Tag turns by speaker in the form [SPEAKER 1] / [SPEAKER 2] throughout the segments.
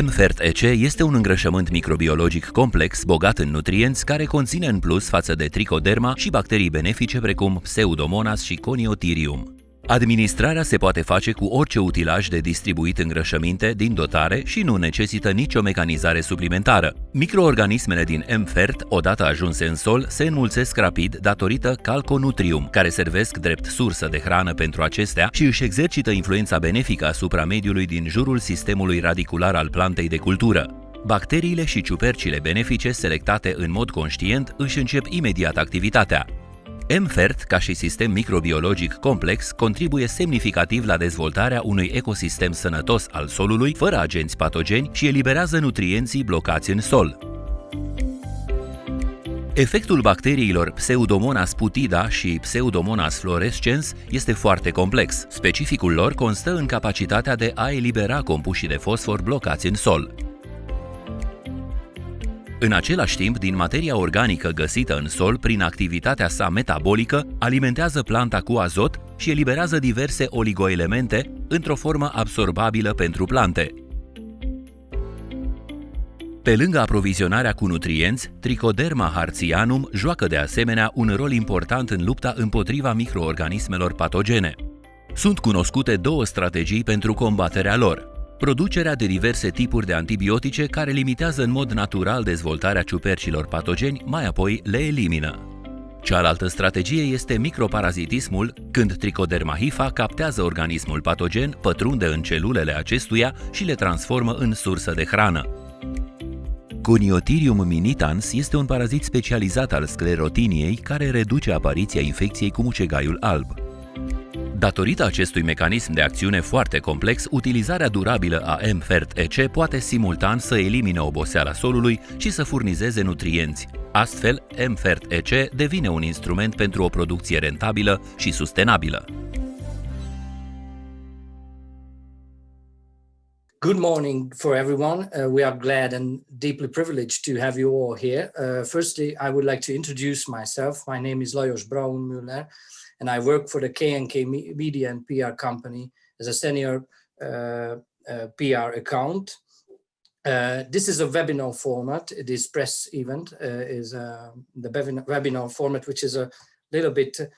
[SPEAKER 1] MFERT-EC este un îngrășământ microbiologic complex, bogat în nutrienți, care conține în plus față de tricoderma și bacterii benefice precum Pseudomonas și Coniotherium. Administrarea se poate face cu orice utilaj de distribuit îngrășăminte din dotare și nu necesită nicio mecanizare suplimentară. Microorganismele din MFERT, odată ajunse în sol, se înmulțesc rapid datorită calconutrium, care servesc drept sursă de hrană pentru acestea și își exercită influența benefică asupra mediului din jurul sistemului radicular al plantei de cultură. Bacteriile și ciupercile benefice selectate în mod conștient își încep imediat activitatea. MFERT, ca și sistem microbiologic complex, contribuie semnificativ la dezvoltarea unui ecosistem sănătos al solului, fără agenți patogeni, și eliberează nutrienții blocați în sol. Efectul bacteriilor Pseudomonas putida și Pseudomonas fluorescens este foarte complex. Specificul lor constă în capacitatea de a elibera compușii de fosfor blocați în sol. În același timp, din materia organică găsită în sol, prin activitatea sa metabolică, alimentează planta cu azot și eliberează diverse oligoelemente într-o formă absorbabilă pentru plante. Pe lângă aprovizionarea cu nutrienți, Trichoderma harzianum joacă de asemenea un rol important în lupta împotriva microorganismelor patogene. Sunt cunoscute două strategii pentru combaterea lor: producerea de diverse tipuri de antibiotice care limitează în mod natural dezvoltarea ciupercilor patogeni, mai apoi le elimină. Cealaltă strategie este microparazitismul, când Trichoderma hifa captează organismul patogen, pătrunde în celulele acestuia și le transformă în sursă de hrană. Coniotherium minitans este un parazit specializat al sclerotiniei care reduce apariția infecției cu mucegaiul alb. Datorită acestui mecanism de acțiune foarte complex, utilizarea durabilă a MFERT-EC poate simultan să elimine oboseala solului și să furnizeze nutrienți. Astfel, MFERT-EC devine un instrument pentru o producție rentabilă și sustenabilă.
[SPEAKER 2] Good morning for everyone. We are glad and deeply privileged to have you all here. Firstly, I would like to introduce myself. My name is Lajos Braunmüller, and I work for the K&K Media and PR company as a senior PR account. This is a webinar format. This press event is the webinar format, which is a little bit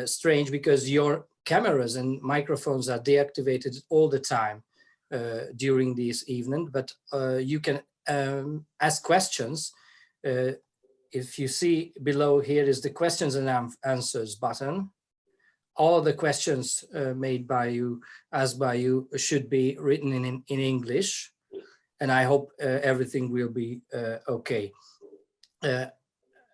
[SPEAKER 2] strange because your cameras and microphones are deactivated all the time during this evening, but you can ask questions. If you see below, here is the questions and answers button. All the questions made by you, asked by you, should be written in English, and I hope everything will be okay.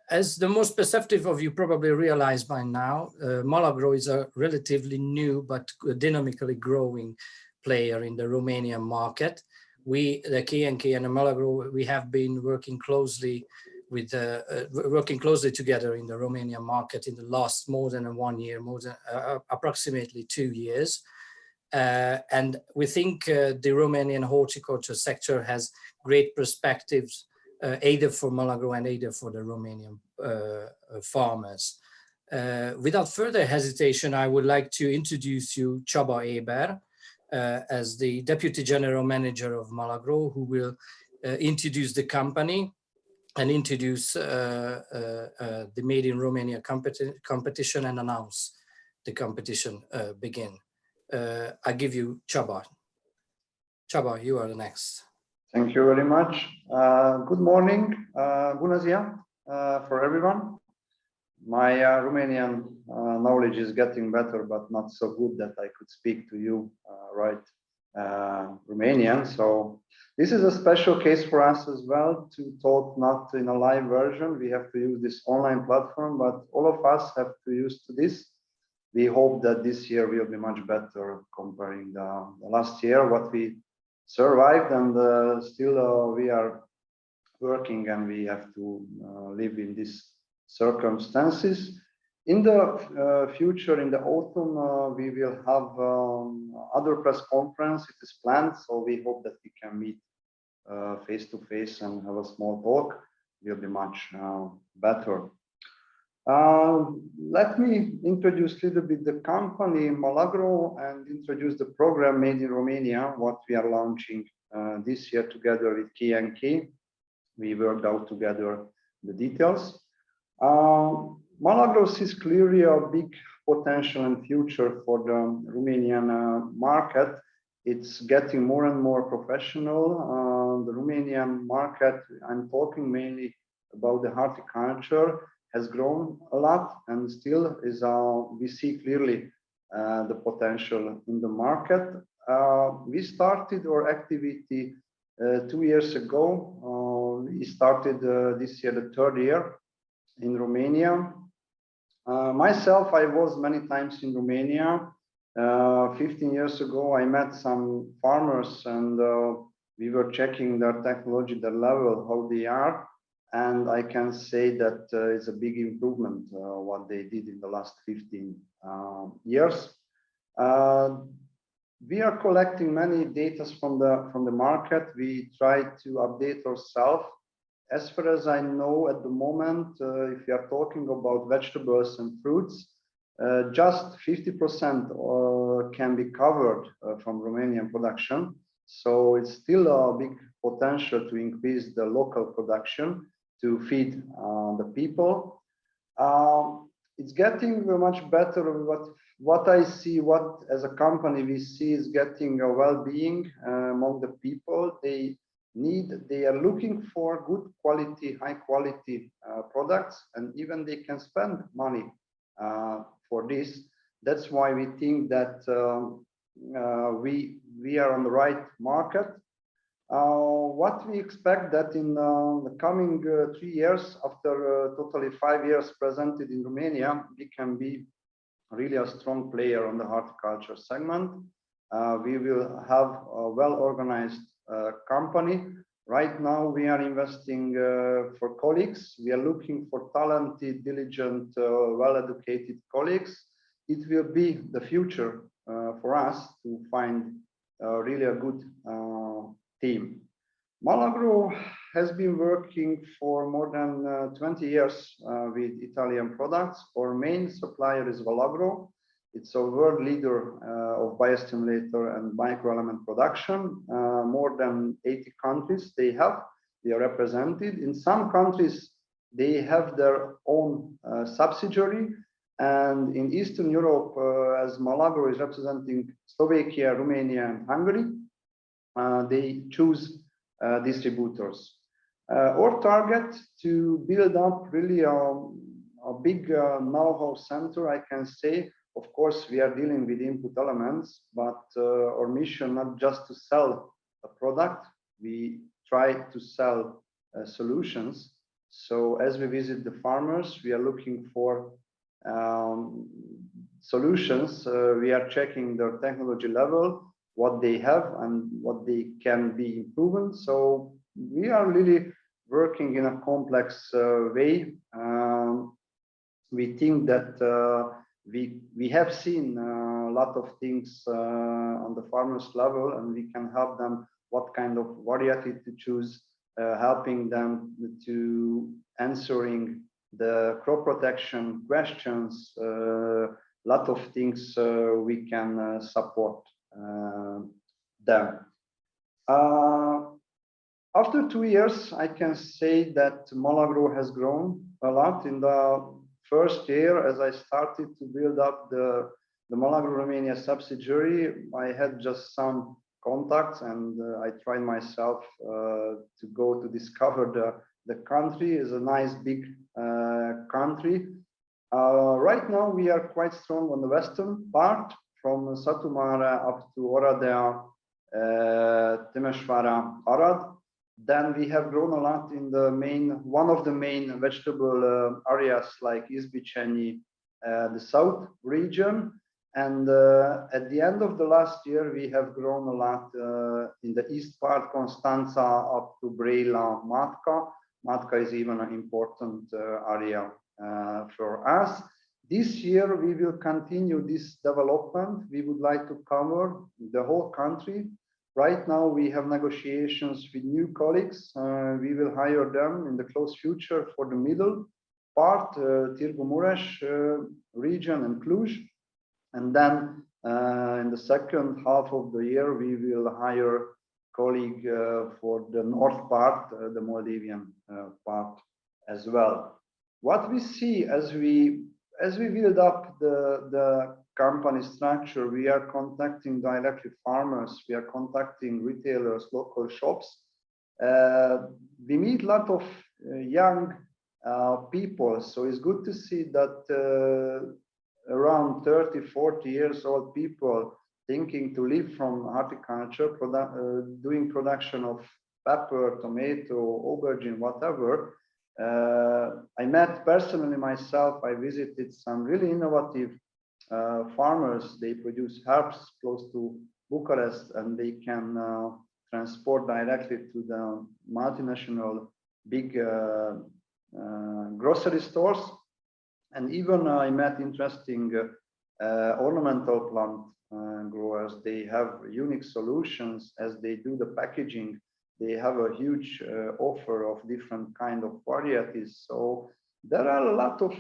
[SPEAKER 2] As the most perceptive of you probably realize by now, Malagrow is a relatively new but dynamically growing player in the Romanian market. We, the K&K and the Malagrow, we have been working closely together in the Romanian market in the last more than 1 year, approximately 2 years. And we think the Romanian horticulture sector has great perspectives, either for Malagrow and either for the Romanian farmers. Without further hesitation, I would like to introduce you Csaba Éber as the Deputy General Manager of Malagrow, who will introduce the company and introduce the Made in Romania competition and announce the competition begin. I give you Csaba. Csaba, you are the next.
[SPEAKER 3] Thank you very much. Good morning, bună ziua for everyone. My Romanian knowledge is getting better, but not so good that I could speak to you Romanian. So this is a special case for us as well to talk not in a live version. We have to use this online platform, but all of us have to use to this. We hope that this year will be much better comparing the last year, what we survived, and still we are working and we have to live in these circumstances. In the future, in the autumn, we will have other press conference. It is planned, so we hope that we can meet face to face and have a small talk. It will be much better. Let me introduce a little bit the company Malagrow and introduce the program Made in Romania, what we are launching this year together with K&K. We worked out together the details. Malagrow is clearly a big potential and future for the Romanian market. It's getting more and more professional. The Romanian market, I'm talking mainly about the horticulture, has grown a lot and still is, we see clearly the potential in the market. We started our activity 2 years ago. We started this year, the 3rd year in Romania. Myself, I was many times in Romania. 15 years ago, I met some farmers and we were checking their technology, their level, how they are. And I can say that it's a big improvement what they did in the last 15 years. We are collecting many data from the market. We try to update ourselves. As far as I know at the moment, if you are talking about vegetables and fruits, just 50% can be covered from Romanian production. So it's still a big potential to increase the local production to feed the people. It's getting much better. What I see, what as a company we see is getting a well-being among the people. They are looking for good quality, high quality products, and even they can spend money for this. That's why we think that we are on the right market. What we expect that in the coming 3 years, after totally 5 years presented in Romania, we can be really a strong player on the horticulture segment. We will have a well-organized company. Right now, we are investing for colleagues. We are looking for talented, diligent, well-educated colleagues. It will be the future for us to find really a good team. Malagrow has been working for more than 20 years with Italian products. Our main supplier is Malagrow. It's a world leader of biostimulator and microelement production. More than 80 countries they are represented. In some countries, they have their own subsidiary. And in Eastern Europe, as Malagrow is representing Slovakia, Romania, and Hungary, they choose distributors. Our target to build up really a big know-how center, I can say. Of course, we are dealing with input elements, but our mission not just to sell a product, we try to sell solutions. So as we visit the farmers, we are looking for solutions. We are checking their technology level, what they have and what they can be improved. So we are really working in a complex way. We think that we have seen a lot of things on the farmers level, and we can help them what kind of variety to choose, helping them to answering the crop protection questions, lot of things we can support them. After 2 years, I can say that Malagrow has grown a lot. In the first year, as I started to build up the Malagrow Romania subsidiary, I had just some contacts and I tried myself to go to discover the country. Is a nice big country. Right now we are quite strong on the western part, from Satu Mare up to Oradea, Temesvara, Arad. Then we have grown a lot in the one of the main vegetable areas like Izbicheni, the south region. And at the end of the last year, we have grown a lot in the east part, Constanța up to Brăila, Matka. Matka is even an important area for us. This year, we will continue this development. We would like to cover the whole country. Right now, we have negotiations with new colleagues. We will hire them in the close future for the middle part, Târgu Mureș region and Cluj. And then in the second half of the year, we will hire colleague for the north part, the Moldavian part as well. What we see as we build up the company structure, we are contacting directly farmers, we are contacting retailers, local shops. We meet a lot of young people, so it's good to see that around 30, 40 years old people thinking to live from horticulture, doing production of pepper, tomato, aubergine, whatever. I met personally myself, I visited some really innovative farmers. They produce herbs close to Bucharest, and they can transport directly to the multinational big grocery stores. And even I met interesting ornamental plant growers. They have unique solutions as they do the packaging. They have a huge offer of different kind of varieties. So there are a lot of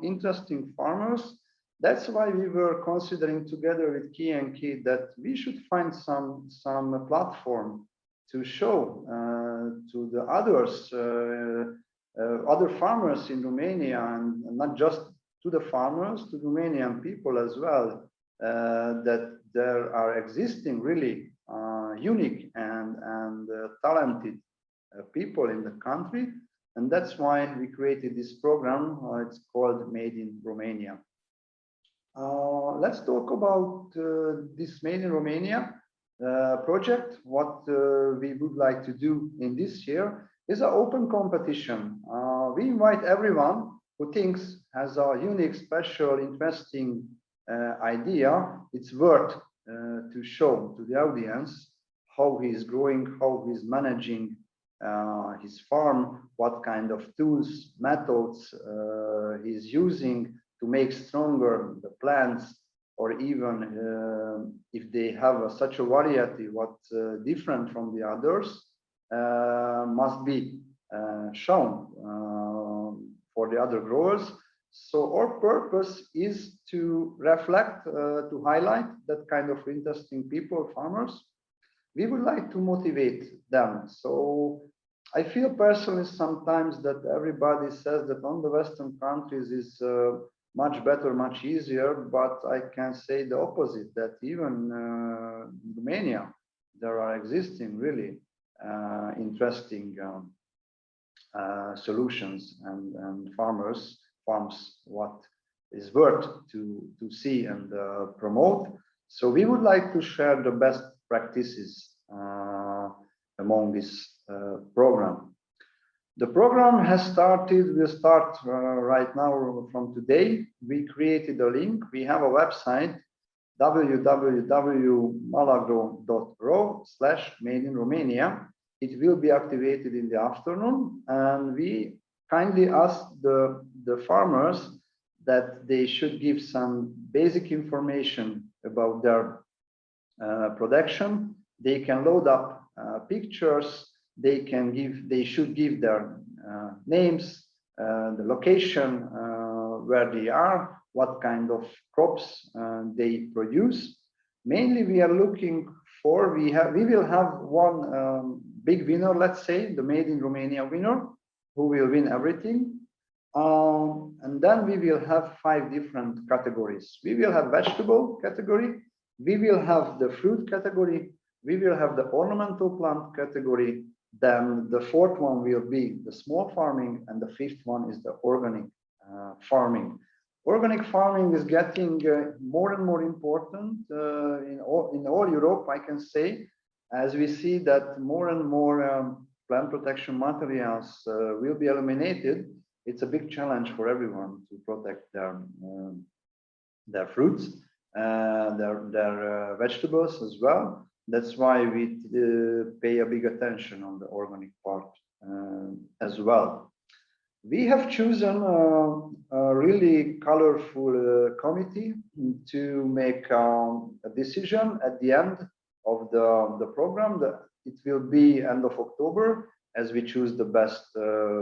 [SPEAKER 3] interesting farmers. That's why we were considering together with K&K that we should find some platform to show to the others, other farmers in Romania, and not just to the farmers, to Romanian people as well, that there are existing really unique and talented people in the country. And that's why we created this program. It's called Made in Romania. Let's talk about this Made in Romania project. What we would like to do in this year is an open competition. We invite everyone who thinks has a unique, special, interesting idea. It's worth to show to the audience how he's growing, how he's managing his farm, what kind of tools, methods he's using to make stronger the plants, or even if they have such a variety, what's different from the others must be shown for the other growers. So our purpose is to reflect, to highlight that kind of interesting people, farmers. We would like to motivate them. So I feel personally sometimes that everybody says that on the Western countries is much better, much easier, but I can say the opposite, that even in Romania, there are existing really interesting solutions and farms what is worth to see and promote. So we would like to share the best practices among this program. The program has started, will start right now from today. We created a link. We have a website, www.malagrow.ro/made-in-Romania. It will be activated in the afternoon, and we kindly ask the farmers that they should give some basic information about their production. They can load up pictures. They should give their names, the location where they are, what kind of crops they produce. Mainly, we are looking for, we will have one big winner, let's say, the Made in Romania winner, who will win everything. And then we will have 5 different categories. We will have vegetable category, we will have the fruit category, we will have the ornamental plant category, then the 4th one will be the small farming, and the 5th one is the organic farming. Organic farming is getting more and more important in all Europe, I can say, as we see that more and more plant protection materials will be eliminated. It's a big challenge for everyone to protect their fruits, their vegetables as well. That's why we pay a big attention on the organic part as well. We have chosen a really colorful committee to make a decision at the end of the program. It will be end of October, as we choose the best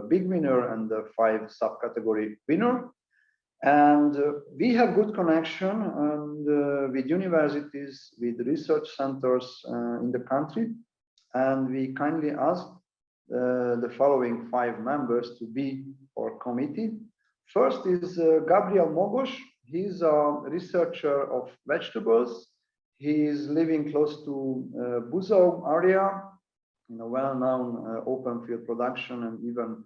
[SPEAKER 3] big winner and the 5 subcategory winner. And we have good connection and, with universities, with research centers in the country. And we kindly asked the following 5 members to be our committee. First is Gabriel Mogos. He's a researcher of vegetables. He is living close to Buzău area, in a well-known open field production, and even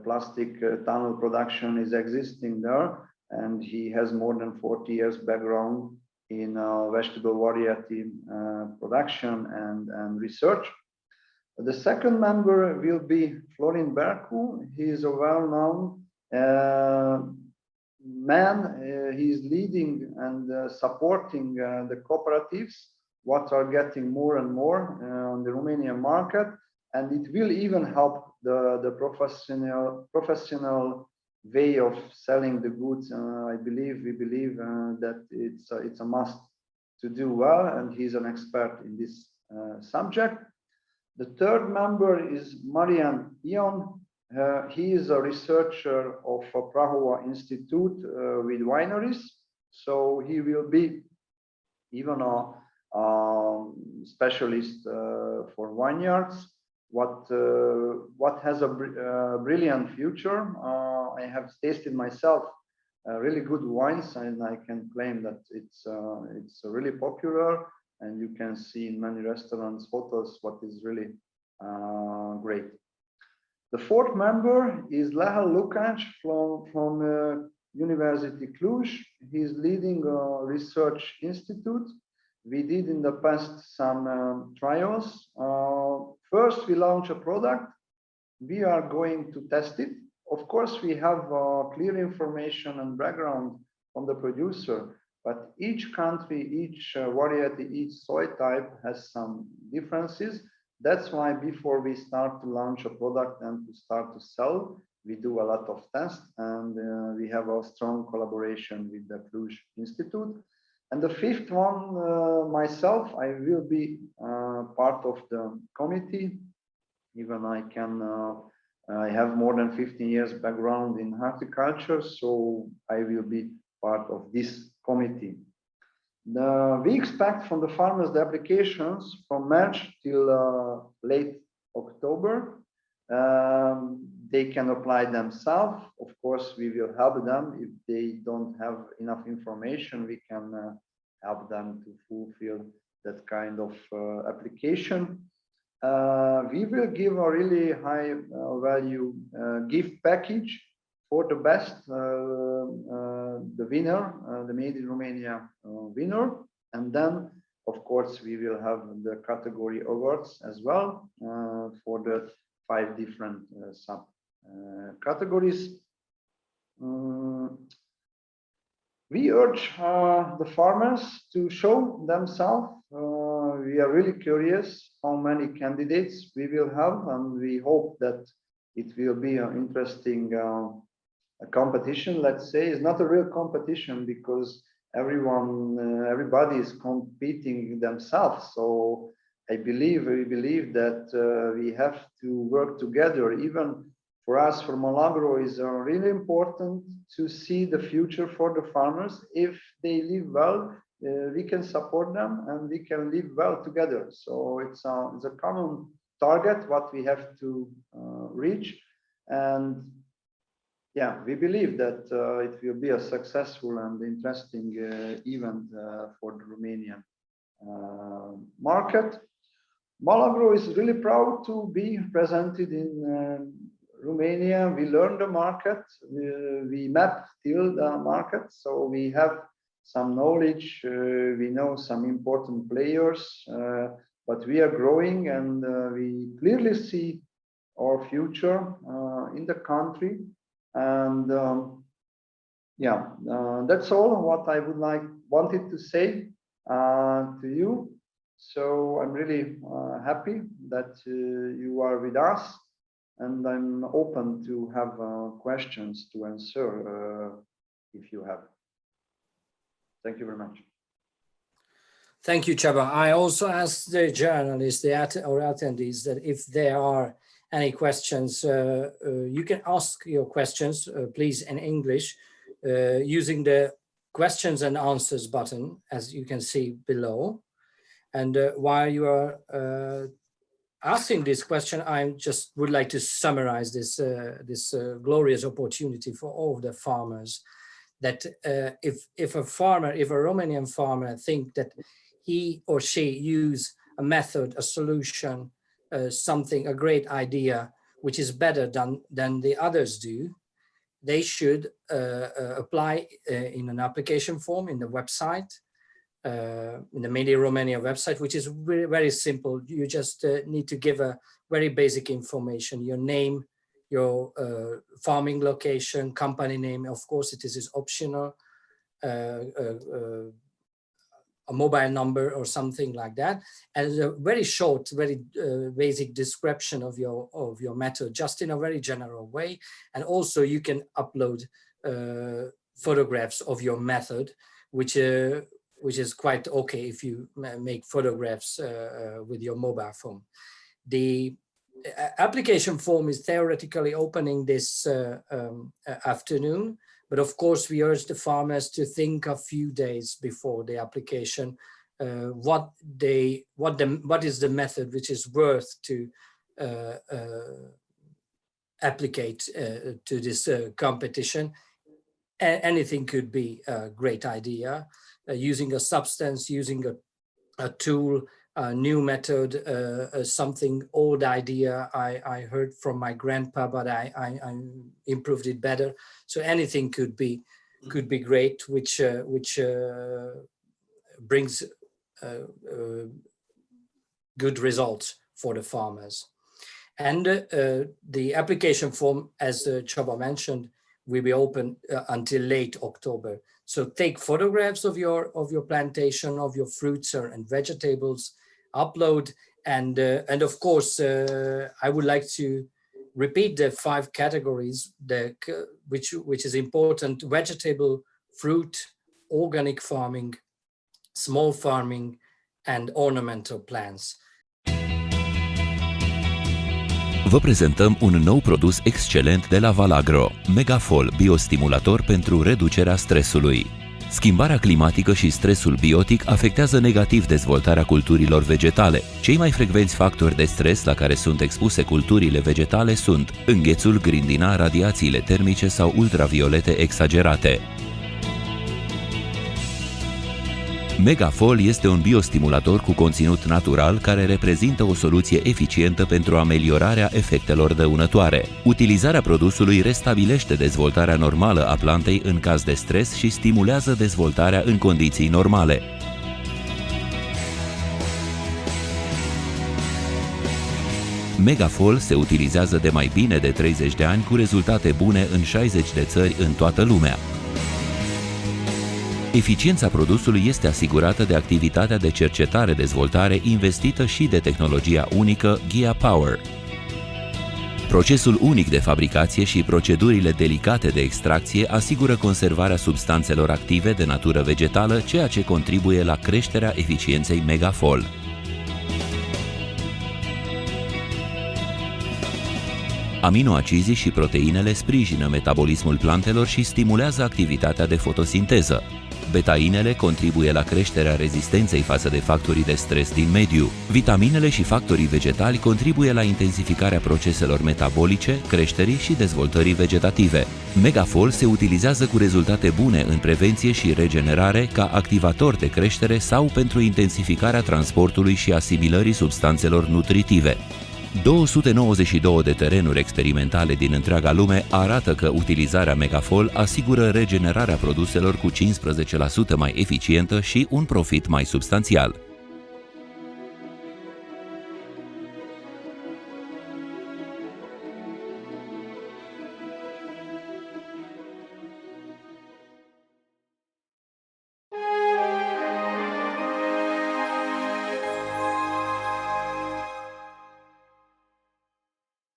[SPEAKER 3] plastic tunnel production is existing there. And he has more than 40 years background in vegetable variety production and research. The second member will be Florin Bercu. He is a well-known man. He is leading and supporting the cooperatives, what are getting more and more on the Romanian market, and it will even help the professional way of selling the goods. We believe that it's a must to do well, and he's an expert in this subject. The third member is Marian Ion. He is a researcher of Prahova Institute with wineries. So he will be even a specialist for vineyards. What has a brilliant future. I have tasted myself really good wines, and I can claim that it's really popular. And you can see in many restaurants, hotels, what is really great. The fourth member is Lehel Lukács from University Cluj. He's leading a research institute. We did in the past some trials. First, we launch a product. We are going to test it. Of course, we have clear information and background from the producer. But each country, each variety, each soil type has some differences. That's why before we start to launch a product and to start to sell, we do a lot of tests, and we have a strong collaboration with the Cluj Institute. And the fifth one, myself, I will be part of the committee. Even I have more than 15 years background in horticulture, so I will be part of this committee. We expect from the farmers the applications from March till late October. They can apply themselves. Of course, we will help them. If they don't have enough information, we can help them to fulfill that kind of application. We will give a really high value gift package for the best, the winner, the Made in Romania winner. And then, of course, we will have the category awards as well for the 5 different sub categories. We urge the farmers to show themselves. We are really curious how many candidates we will have, and we hope that it will be an interesting competition. Let's say it's not a real competition because everybody is competing themselves. So we believe that we have to work together. Even for us, for Malagrow, is really important to see the future for the farmers. If they live well, we can support them and we can live well together. So it's a common target what we have to reach. And yeah, we believe that it will be a successful and interesting event for the Romanian market. Malagrow is really proud to be presented in Romania. We learned the market, we map still the market, so we have some knowledge, we know some important players, but we are growing, and we clearly see our future in the country. And that's all what I wanted to say to you. So I'm really happy that you are with us, and I'm open to have questions to answer if you have. Thank you very much.
[SPEAKER 2] Thank you, Csaba. I also asked the journalists, or attendees, that if there are any questions, you can ask your questions, please, in English, using the questions and answers button, as you can see below. And while you are asking this question, I just would like to summarize this glorious opportunity for all the farmers. That if a Romanian farmer think that he or she use a method, a solution, a great idea, which is better than the others do, they should apply in an application form in the website, in the Media Romania website, which is very, very simple. You just need to give a very basic information, your name, your farming location, company name. Of course, it is optional, a mobile number or something like that, and a very short, very basic description of your method, just in a very general way. And also you can upload photographs of your method, which is quite okay if you make photographs with your mobile phone. The application form is theoretically opening this afternoon, but of course we urge the farmers to think a few days before the application what is the method which is worth to applicate to this competition. Anything could be a great idea, using a substance, using a tool, a new method, something old idea I heard from my grandpa, but I improved it better. So anything could be great, which brings good results for the farmers. And the application form, as Csaba mentioned, will be open until late October. So take photographs of your plantation, of your fruits and vegetables, upload, and of course I would like to repeat the 5 categories which is important: vegetable, fruit, organic farming, small farming, and ornamental plants.
[SPEAKER 1] Vă prezentăm un nou produs excelent de la Malagrow, Megafol, biostimulator pentru reducerea stresului. Schimbarea climatică și stresul biotic afectează negativ dezvoltarea culturilor vegetale. Cei mai frecvenți factori de stres la care sunt expuse culturile vegetale sunt înghețul, grindina, radiațiile termice sau ultraviolete exagerate. Megafol este un biostimulator cu conținut natural care reprezintă o soluție eficientă pentru ameliorarea efectelor dăunătoare. Utilizarea produsului restabilește dezvoltarea normală a plantei în caz de stres și stimulează dezvoltarea în condiții normale. Megafol se utilizează de mai bine de 30 de ani cu rezultate bune în 60 de țări în toată lumea. Eficiența produsului este asigurată de activitatea de cercetare-dezvoltare investită și de tehnologia unică Ghia Power. Procesul unic de fabricație și procedurile delicate de extracție asigură conservarea substanțelor active de natură vegetală, ceea ce contribuie la creșterea eficienței Megafol. Aminoacizii și proteinele sprijină metabolismul plantelor și stimulează activitatea de fotosinteză. Betainele contribuie la creșterea rezistenței față de factorii de stres din mediu. Vitaminele și factorii vegetali contribuie la intensificarea proceselor metabolice, creșterii și dezvoltării vegetative. Megafol se utilizează cu rezultate bune în prevenție și regenerare ca activator de creștere sau pentru intensificarea transportului și asimilării substanțelor nutritive. 292 de terenuri experimentale din întreaga lume arată că utilizarea Megafol asigură regenerarea produselor cu 15% mai eficientă și un profit mai substanțial.